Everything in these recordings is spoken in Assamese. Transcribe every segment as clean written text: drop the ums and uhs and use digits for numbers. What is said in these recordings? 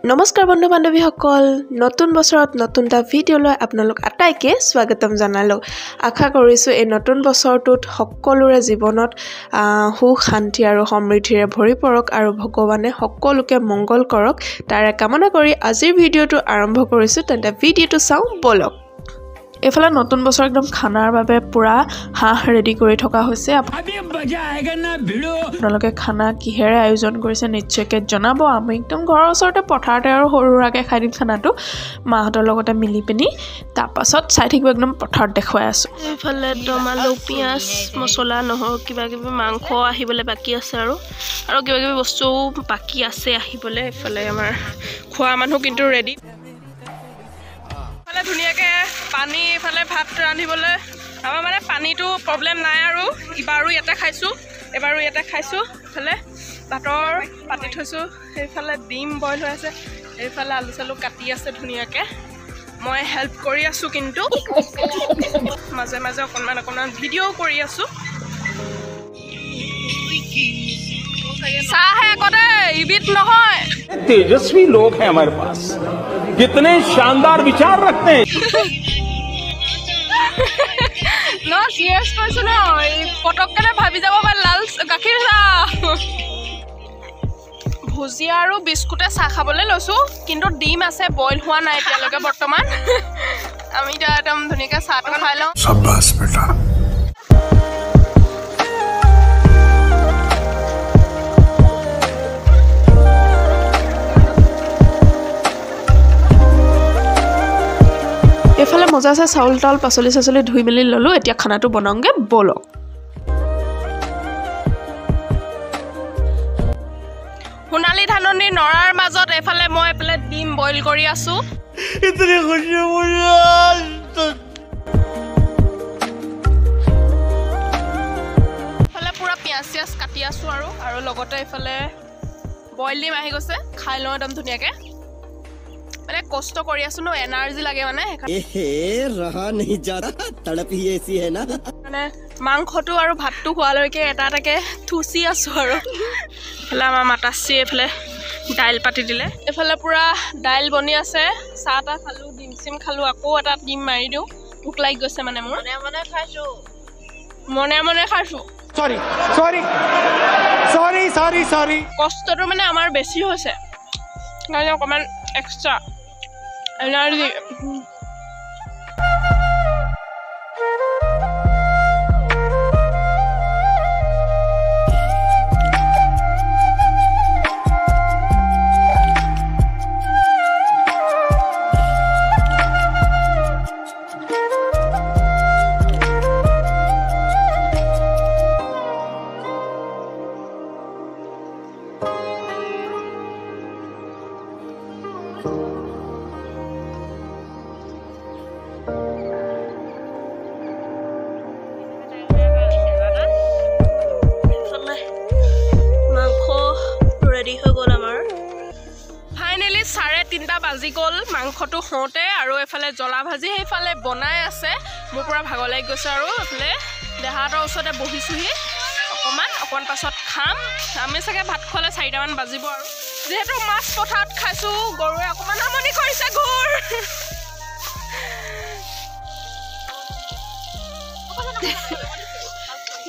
নমস্কাৰ বন্ধু বান্ধৱীসকল নতুন বছৰত নতুন এটা ভিডিঅ'লৈ আপোনালোক আটাইকে স্বাগতম জনালো আশা কৰিছো এই নতুন বছৰটোত সকলোৰে জীৱনত সুখ শান্তি আৰু সমৃদ্ধিৰে ভৰি পৰক আৰু ভগৱানে সকলোকে মংগল কৰক তাৰে কামনা কৰি আজিৰ ভিডিঅ'টো আৰম্ভ কৰিছো তেন্তে ভিডিঅ'টো চাও বলক এফালে নতুন বছৰ একদম খানাৰ বাবে পুৰা হাঁহ ৰেডি কৰি থকা হৈছে আপোনালোকে খানা কিহেৰে আয়োজন কৰিছে নিশ্চয়কৈ জনাব আমি একদম ঘৰৰ ওচৰতে পথাৰতে আৰু সৰুৰাকে খাই দিম খানাটো মাহঁতৰ লগতে মিলি পিনি তাৰপাছত চাই থাকিব একদম পথাৰত দেখুৱাই আছো এইফালে টমাটো পিঁয়াজ মছলা নহৰু কিবা কিবি মাংস আহিবলৈ বাকী আছে আৰু কিবা কিবি বস্তু বাকী আছে আহিবলৈ এইফালে আমাৰ খোৱা মানুহ কিন্তু ৰেডি ধুনীয়াকৈ পানী এইফালে ভাত ৰান্ধিবলৈ আমাৰ মানে পানীটো প্ৰব্লেম নাই আৰু ইবাৰো ইয়াতে খাইছোঁ এবাৰো ইয়াতে খাইছোঁ এইফালে ভাতৰ পাতি থৈছোঁ সেইফালে ডিম বইল হৈ আছে এইফালে আলু চালু কাটি আছে ধুনীয়াকৈ মই হেল্প কৰি আছোঁ কিন্তু মাজে মাজে অকণমান ভিডিঅ' কৰি আছোঁ চাহ হে কদে ইবিত নহয় तेजस्वी लोग हैं हमारे पास कितने शानदार विचार रखते हैं ন সিৰিয়াছ কৈছো ন পটককে ভাবি যাব পাৰে লাল গাখীৰ চাহ ভুজিয়া আৰু বিস্কুটে চাহ খাবলৈ লৈছোঁ কিন্তু ডিম আছে বইল হোৱা নাই এতিয়ালৈকে বৰ্তমান আমি এতিয়া একদম ধুনীয়াকৈ চাহটো খাই লওঁ शाबाश बेटा এফালে মজা আছে চাউল তাউল পাচলি চাচলি ধুই মেলি ললো এতিয়া খানাটো বনাওঁগে বলক সোণালী ধাননি নৰাৰ মাজত এফালে মই এফালে ডিম বইল কৰি আছো এফালে পুৰা পিঁয়াজ চিয়াজ কাটি আছো আৰু লগতে এফালে বইল ডিম আহি গৈছে খাই লওঁ একদম ধুনীয়াকৈ মানে কষ্ট কৰি আছো ন এনাৰ্জি লাগে মানে ৰহা नहीं जाता तड़प ही ऐसी है ना মানে মাংসটো আৰু ভাতটো খোৱালৈকে এটা এটাকে থুচি আছো আৰু এফালে আমাৰ মাতাশ্ৰী এফালে দাইল পাতি দিলে এফালে পুৰা দাইল বনি আছে চাহ তাহ খালো ডিম চিম খালো আকৌ এটা ডিম মাৰি দিওঁ ভোক লাগি গৈছে মানে মোৰ মনে মনে খাইছো সৰি কষ্টটো মানে আমাৰ বেছি হৈছে কাৰণে অকণমান এক্সট্ৰা এনাৰ্জি বাজি গ'ল মাংসটো হওঁতে আৰু এফালে জ্বলা ভাজি সেইফালে বনাই আছে মোৰ পুৰা ভাগৰ লাগি গৈছে আৰু এফালে দেহাহঁতৰ ওচৰতে বহিছোহি অকণমান পাছত খাম আমি চাগে ভাত খোৱালে 4টামান বাজিব আৰু যিহেতু মাছ পথাৰত খাইছোঁ গৰুৱে অকণমান আমনি কৰিছে ঘূৰ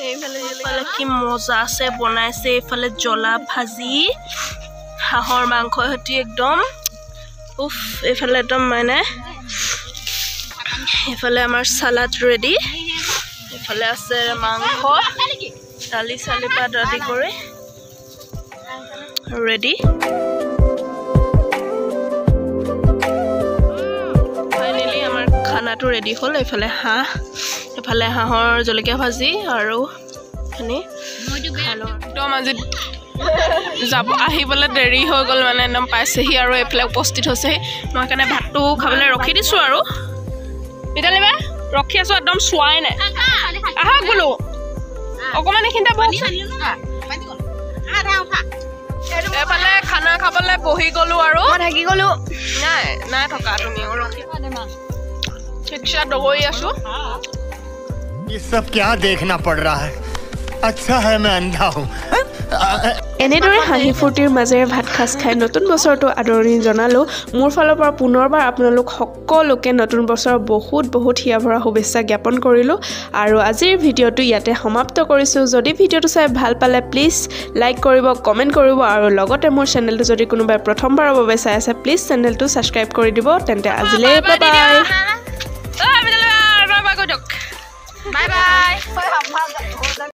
এইফালে কি মজা আছে বনাইছে এইফালে জ্বলা ভাজি হাঁহৰ মাংসৰ সৈতে একদম উফ এইফালে একদম মানে এইফালে আমাৰ সালাড ৰেডি এইফালে আছে মাংস দালি চালি পাত আদি কৰি ৰেডি ফাইনেলি আমাৰ খানাটো ৰেডি হ'ল এইফালে হাঁহৰ জলকীয়া ভাজি আৰু একদম আজি যাব আহিবলৈ দেৰি হৈ গ'ল মানে একদম পাইছেহি আৰু এইফালে উপস্থিত হৈছেহি মই সেইকাৰণে ভাতটো খাবলৈ ৰখি দিছোঁ আৰু বিদ্যালয় ৰখি আছোঁ একদম চোৱাই নাই আহক বোলো অকণমান এইখিনিতে এফালে খানা খাবলৈ বহি গ'লো আৰু থাকি গ'লো নাই থকা তুমি ৰখি रिक्शा दबोई आसो ये सब क्या देखना पड़ रहा है अच्छा है मैं अंधा हूँ এনেদৰে হাঁহি ফূৰ্তিৰ মাজেৰে ভাত খাজ খাই নতুন বছৰটো আদৰণি জনালোঁ মোৰ ফালৰ পৰা পুনৰবাৰ আপোনালোক সকলোকে নতুন বছৰৰ বহুত বহুত হিয়া ভৰা শুভেচ্ছা জ্ঞাপন কৰিলোঁ আৰু আজিৰ ভিডিঅ'টো ইয়াতে সমাপ্ত কৰিছোঁ যদি ভিডিঅ'টো চাই ভাল পালে প্লিজ লাইক কৰিব কমেণ্ট কৰিব আৰু লগতে মোৰ চেনেলটো যদি কোনোবাই প্ৰথমবাৰৰ বাবে চাই আছে প্লিজ চেনেলটো ছাবস্ক্ৰাইব কৰি দিব তেন্তে আজিলৈ বাই বাই বাই বাই